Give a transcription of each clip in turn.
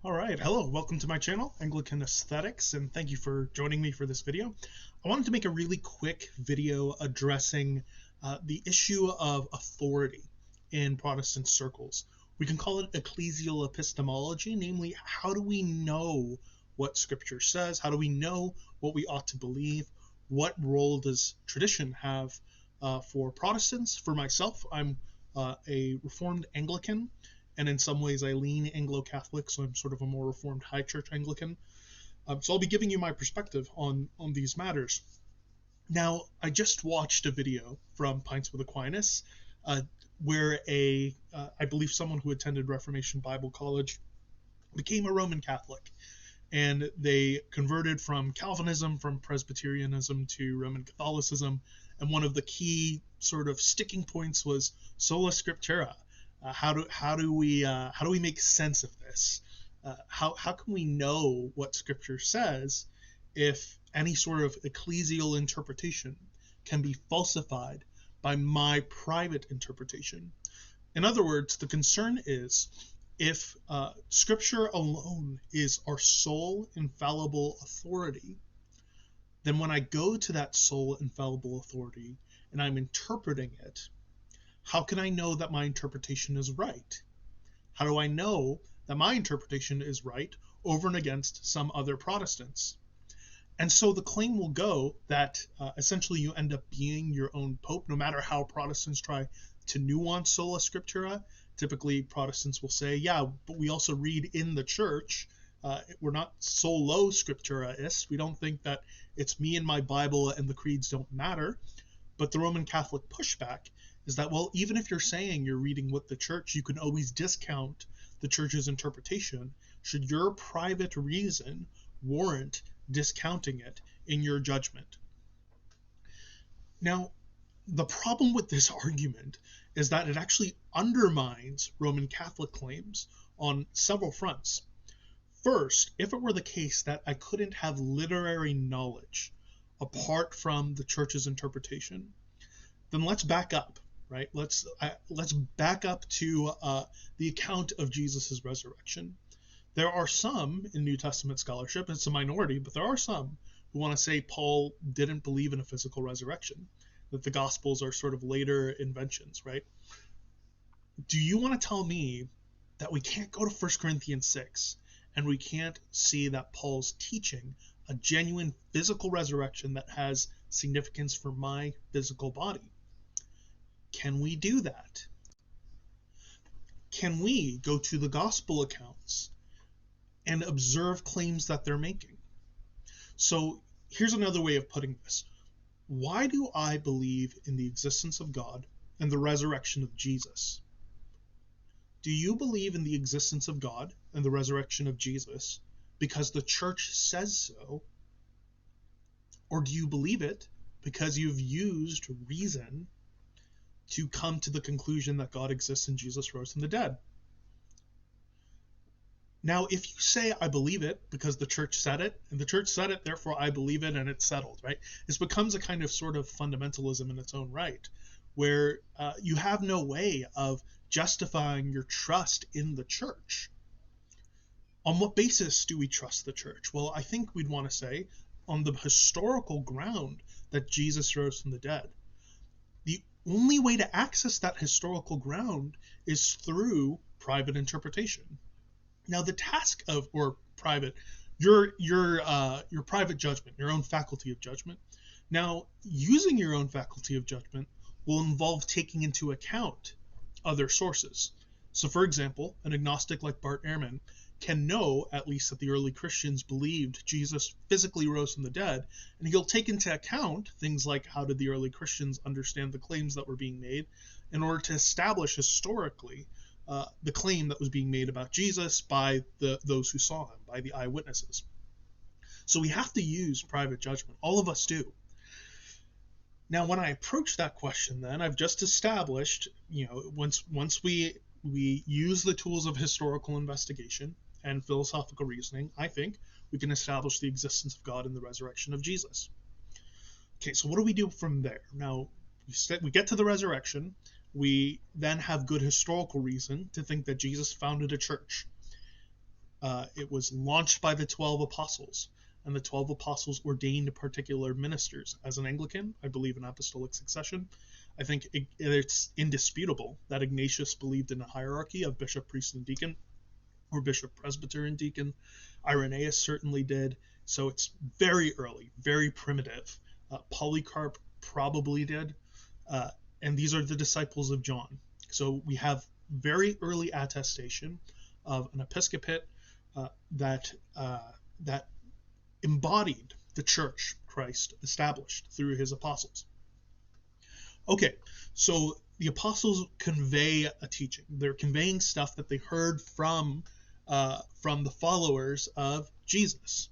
All right, hello, welcome to my channel, Anglican Aesthetics, and thank you for joining me for this video. I wanted to make a really quick video addressing the issue of authority in Protestant circles. We can call it ecclesial epistemology, namely, how do we know what Scripture says? How do we know what we ought to believe? What role does tradition have for Protestants? For myself, I'm a Reformed Anglican, and in some ways I lean Anglo-Catholic, so I'm sort of a more Reformed High Church Anglican. So I'll be giving you my perspective on these matters. Now, I just watched a video from Pints with Aquinas, where I believe someone who attended Reformation Bible College became a Roman Catholic, and they converted from Calvinism, from Presbyterianism to Roman Catholicism, and one of the key sort of sticking points was sola scriptura. How do we make sense of this? How can we know what Scripture says if any sort of ecclesial interpretation can be falsified by my private interpretation? In other words, the concern is if Scripture alone is our sole infallible authority, then when I go to that sole infallible authority and I'm interpreting it, how can I know that my interpretation is right? How do I know that my interpretation is right over and against some other Protestants? And so the claim will go that essentially you end up being your own pope, no matter how Protestants try to nuance sola scriptura. Typically, Protestants will say, yeah, but we also read in the church. We're not solo scriptura-ists. We don't think that it's me and my Bible and the creeds don't matter. But the Roman Catholic pushback is that, well, even if you're saying you're reading with the church, you can always discount the church's interpretation should your private reason warrant discounting it in your judgment. Now, the problem with this argument is that it actually undermines Roman Catholic claims on several fronts. First, if it were the case that I couldn't have literary knowledge apart from the church's interpretation, then let's back up. Right? Let's back up to the account of Jesus' resurrection. There are some in New Testament scholarship, it's a minority, but there are some who want to say Paul didn't believe in a physical resurrection, that the Gospels are sort of later inventions, right? Do you want to tell me that we can't go to 1 Corinthians 6 and we can't see that Paul's teaching a genuine physical resurrection that has significance for my physical body? Can we do that? Can we go to the gospel accounts and observe claims that they're making? So here's another way of putting this. Why do I believe in the existence of God and the resurrection of Jesus? Do you believe in the existence of God and the resurrection of Jesus because the church says so? Or do you believe it because you've used reason to come to the conclusion that God exists and Jesus rose from the dead? Now, if you say, I believe it because the church said it, and the church said it, therefore I believe it, and it's settled, right? This becomes a kind of sort of fundamentalism in its own right, where you have no way of justifying your trust in the church. On what basis do we trust the church? Well, I think we'd want to say on the historical ground that Jesus rose from the dead. The only way to access that historical ground is through private interpretation. Now, the task of, or private, your private judgment, your own faculty of judgment. Now, using your own faculty of judgment will involve taking into account other sources. So, for example, an agnostic like Bart Ehrman can know, at least, that the early Christians believed Jesus physically rose from the dead, and he'll take into account things like how did the early Christians understand the claims that were being made in order to establish historically the claim that was being made about Jesus by those who saw him, by the eyewitnesses. So we have to use private judgment. All of us do. Now, when I approach that question, then I've just established, once we use the tools of historical investigation and philosophical reasoning, I think we can establish the existence of God and the resurrection of Jesus. Okay, so what do we do from there? Now, we get to the resurrection. We then have good historical reason to think that Jesus founded a church. It was launched by the 12 apostles, and the 12 apostles ordained particular ministers. As an Anglican, I believe in apostolic succession. I think it's indisputable that Ignatius believed in a hierarchy of bishop, priest, and deacon, or bishop, presbyter, and deacon. Irenaeus certainly did. So it's very early, very primitive. Polycarp probably did. And these are the disciples of John. So we have very early attestation of an episcopate that embodied the church Christ established through his apostles. Okay, so the apostles convey a teaching. They're conveying stuff that they heard from the followers of Jesus,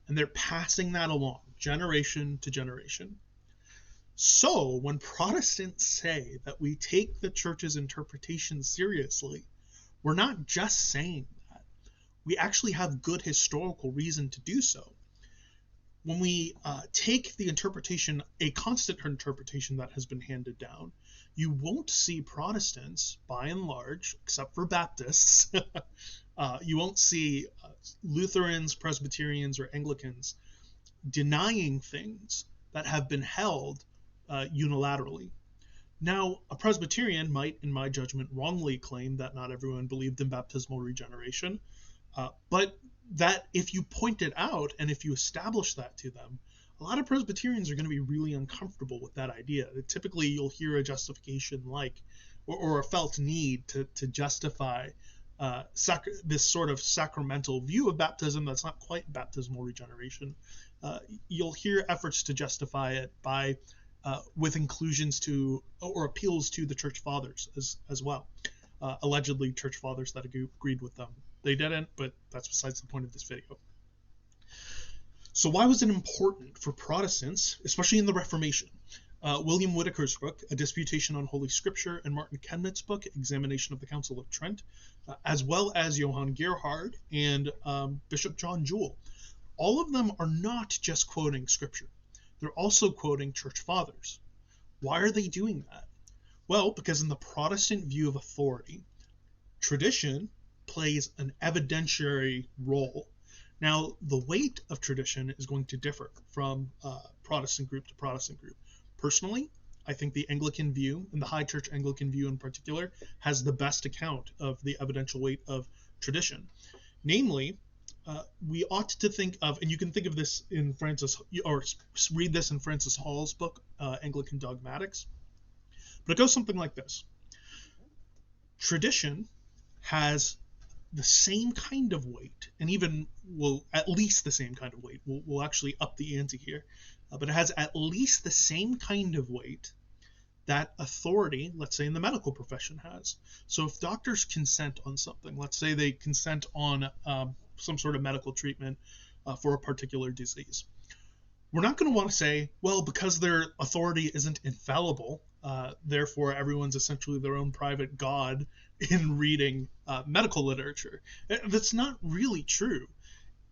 and they're passing that along generation to generation. So when Protestants say that we take the church's interpretation seriously, we're not just saying that. We actually have good historical reason to do so. When we take the interpretation, a constant interpretation that has been handed down, you won't see Protestants, by and large, except for Baptists, you won't see Lutherans, Presbyterians, or Anglicans denying things that have been held unilaterally. Now, a Presbyterian might, in my judgment, wrongly claim that not everyone believed in baptismal regeneration, but that if you point it out and if you establish that to them, a lot of Presbyterians are going to be really uncomfortable with that idea. Typically, you'll hear a justification like, or a felt need to justify this sort of sacramental view of baptism that's not quite baptismal regeneration. You'll hear efforts to justify it by with inclusions to or appeals to the church fathers as well. Allegedly church fathers that agreed with them. They didn't, but that's besides the point of this video. So why was it important for Protestants, especially in the Reformation? William Whitaker's book, A Disputation on Holy Scripture, and Martin Kennett's book, Examination of the Council of Trent, as well as Johann Gerhard and Bishop John Jewel, all of them are not just quoting Scripture. They're also quoting church fathers. Why are they doing that? Well, because in the Protestant view of authority, tradition plays an evidentiary role. Now, the weight of tradition is going to differ from Protestant group to Protestant group. Personally, I think the Anglican view, and the High Church Anglican view in particular, has the best account of the evidential weight of tradition. Namely, we ought to think of, and you can think of this in read this in Francis Hall's book, Anglican Dogmatics, but it goes something like this. Tradition has the same kind of weight, and even, well, at least the same kind of weight. We'll actually up the ante here, but it has at least the same kind of weight that authority, let's say in the medical profession, has. So if doctors consent on something, let's say they consent on some sort of medical treatment for a particular disease, we're not going to want to say, well, because their authority isn't infallible, therefore everyone's essentially their own private god in reading medical literature. That's not really true.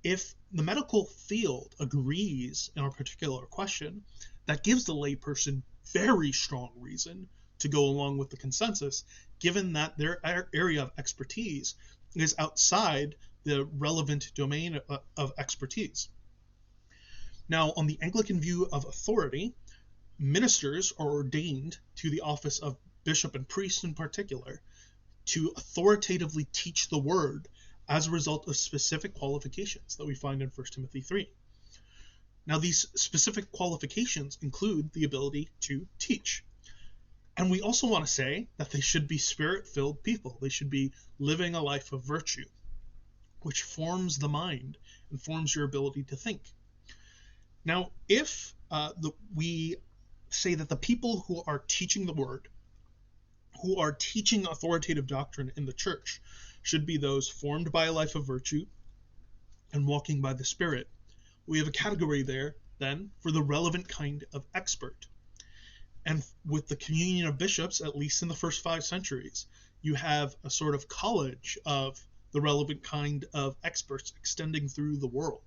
If the medical field agrees in a particular question, that gives the layperson very strong reason to go along with the consensus, given that their area of expertise is outside the relevant domain of expertise. Now, on the Anglican view of authority, ministers are ordained to the office of bishop and priest in particular to authoritatively teach the word as a result of specific qualifications that we find in 1 Timothy 3. Now, these specific qualifications include the ability to teach. And we also want to say that they should be spirit-filled people. They should be living a life of virtue, which forms the mind and forms your ability to think. Now, if we say that the people who are teaching the word, who are teaching authoritative doctrine in the church, should be those formed by a life of virtue and walking by the Spirit, we have a category there, then, for the relevant kind of expert. And with the communion of bishops, at least in the first 5 centuries, you have a sort of college of the relevant kind of experts extending through the world.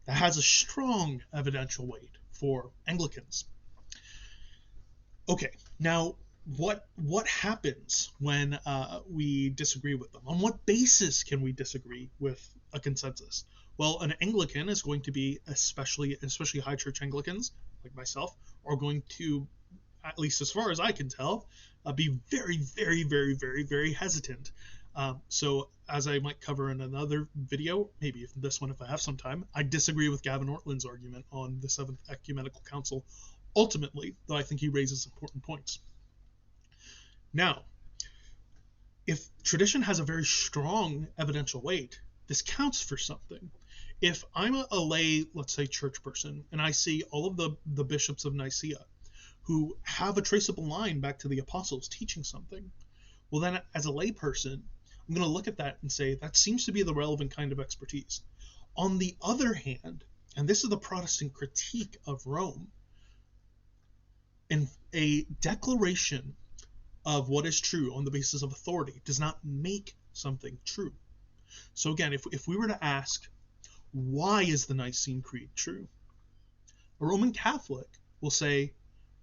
That has a strong evidential weight for Anglicans. Okay, now what happens when we disagree with them? On what basis can we disagree with a consensus? Well, an Anglican is going to be, especially high church Anglicans like myself, are going to, at least as far as I can tell, be very, very, very, very, very hesitant. So as I might cover in another video, maybe this one if I have some time, I disagree with Gavin Ortlund's argument on the Seventh Ecumenical Council ultimately, though I think he raises important points. Now, if tradition has a very strong evidential weight, this counts for something. If I'm a lay, let's say, church person, and I see all of the bishops of Nicaea who have a traceable line back to the apostles teaching something, well then as a lay person, I'm going to look at that and say that seems to be the relevant kind of expertise. On the other hand, and this is the Protestant critique of Rome, and a declaration of what is true on the basis of authority does not make something true. So again, if we were to ask, why is the Nicene Creed true? A Roman Catholic will say,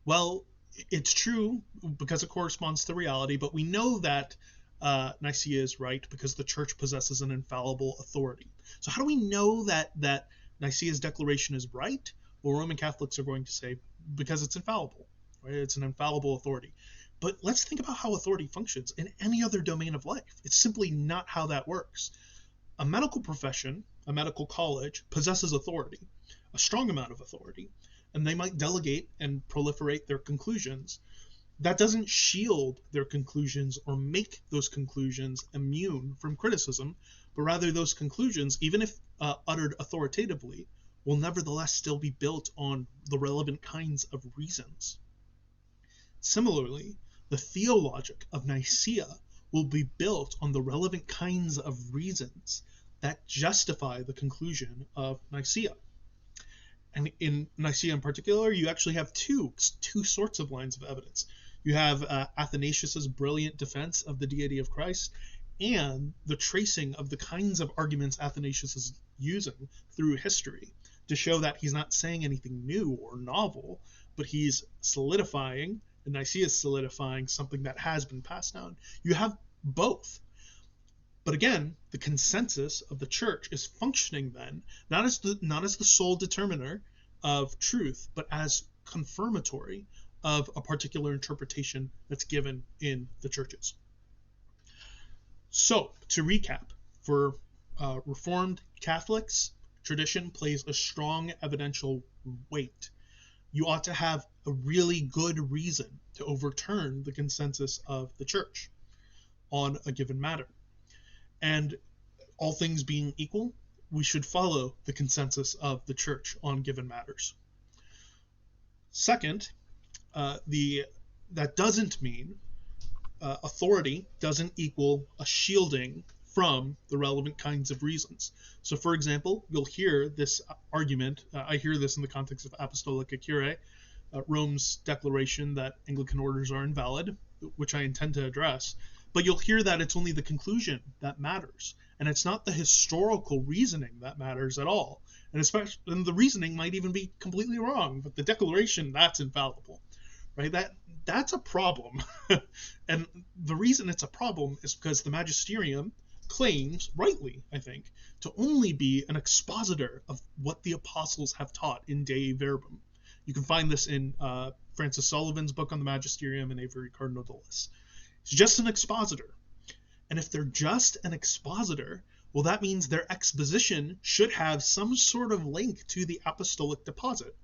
well, it's true because it corresponds to reality, but we know that Nicaea is right because the church possesses an infallible authority. So how do we know that Nicaea's declaration is right? Well, Roman Catholics are going to say, because it's infallible, right? It's an infallible authority. But let's think about how authority functions in any other domain of life. It's simply not how that works. A medical profession, a medical college, possesses authority, a strong amount of authority, and they might delegate and proliferate their conclusions. That doesn't shield their conclusions or make those conclusions immune from criticism, but rather those conclusions, even if uttered authoritatively, will nevertheless still be built on the relevant kinds of reasons. Similarly, the theologic of Nicaea will be built on the relevant kinds of reasons that justify the conclusion of Nicaea. And in Nicaea in particular, you actually have two sorts of lines of evidence. You have Athanasius's brilliant defense of the deity of Christ and the tracing of the kinds of arguments Athanasius is using through history to show that he's not saying anything new or novel, but he's solidifying, and Nicaea is solidifying something that has been passed down. You have both. But again, the consensus of the church is functioning then not as the sole determiner of truth, but as confirmatory of a particular interpretation that's given in the churches. So, to recap, for Reformed Catholics, tradition plays a strong evidential weight. You ought to have a really good reason to overturn the consensus of the church on a given matter. And all things being equal, we should follow the consensus of the church on given matters. Second, that doesn't mean authority doesn't equal a shielding from the relevant kinds of reasons. So, for example, you'll hear this argument, I hear this in the context of Apostolic Curae, Rome's declaration that Anglican orders are invalid, which I intend to address. But you'll hear that it's only the conclusion that matters, and it's not the historical reasoning that matters at all. And the reasoning might even be completely wrong, but the declaration, that's infallible, right? That's a problem. And the reason it's a problem is because the magisterium claims, rightly, I think, to only be an expositor of what the apostles have taught in Dei Verbum. You can find this in Francis Sullivan's book on the magisterium and Avery Cardinal Dulles. It's just an expositor. And if they're just an expositor, well, that means their exposition should have some sort of link to the apostolic deposit.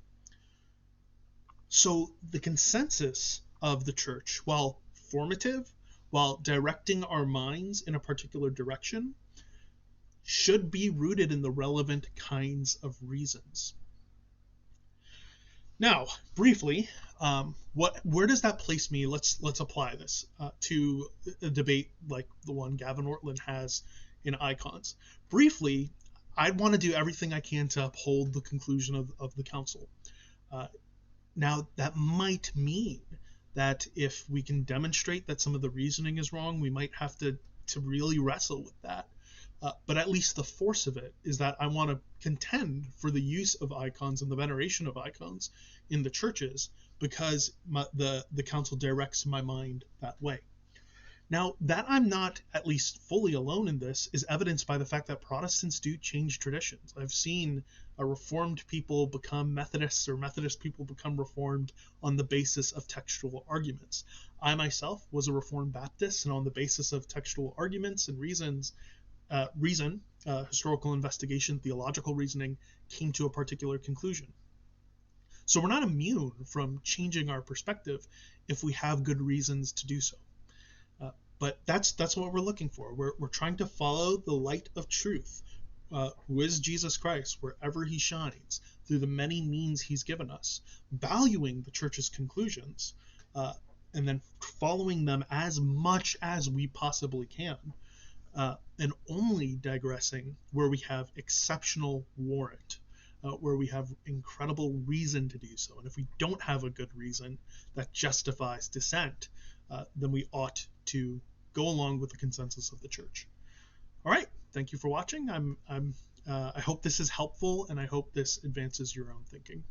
So the consensus of the church, while formative, while directing our minds in a particular direction, should be rooted in the relevant kinds of reasons. Now, briefly, where does that place me? Let's apply this to a debate like the one Gavin Ortlund has in Icons. Briefly, I want to do everything I can to uphold the conclusion of the council. Now, that might mean that if we can demonstrate that some of the reasoning is wrong, we might have to really wrestle with that. But at least the force of it is that I want to contend for the use of icons and the veneration of icons in the churches because the council directs my mind that way. Now, that I'm not at least fully alone in this is evidenced by the fact that Protestants do change traditions. I've seen Reformed people become Methodists, or Methodist people become Reformed on the basis of textual arguments. I myself was a Reformed Baptist, and on the basis of textual arguments and historical investigation, theological reasoning, came to a particular conclusion. So we're not immune from changing our perspective if we have good reasons to do so. But that's what we're looking for. We're trying to follow the light of truth, who is Jesus Christ, wherever he shines, through the many means he's given us, valuing the church's conclusions, and then following them as much as we possibly can, and only digressing where we have exceptional warrant, where we have incredible reason to do so. And if we don't have a good reason that justifies dissent, then we ought to go along with the consensus of the church. All right, thank you for watching. I hope this is helpful, and I hope this advances your own thinking.